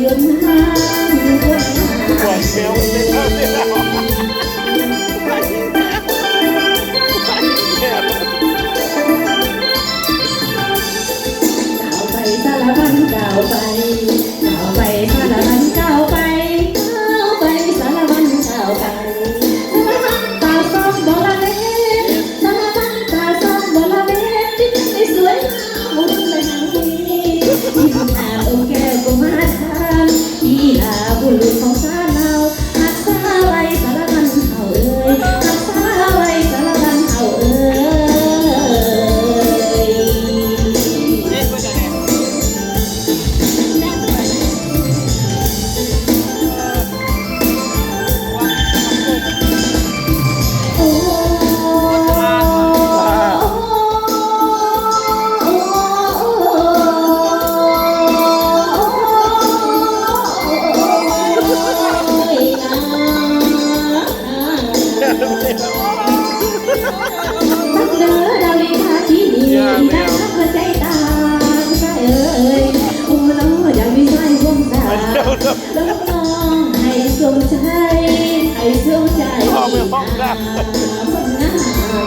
ยืนห่างคนปวดเซลล์เซลล์เซลล์ก้าวไปสารพันก้าวไปก้าวไปสารพันก้าวไปก้าวไปสารพันก้าวไปสารพันตาซ้อมบอละเล่สารพันตาซ้อมบอละเล่ที่ไม่สวยงามหุ่นเลยหางนี้ที่หน้าองค์แก้วกุมารทานที่ลาบุรุษของชาติเราหักษาไว้สารพันเฮาเอ้ยหักษาไว้สารพันเฮาเอ้ย โอ้รักเด้อดาวลีพาที่นี่รักหัวใจตางใช่เอ้ยโอ้น้องอยากมีใจวงสาวแล้วน้องให้สมใจให้สมใจคนงาม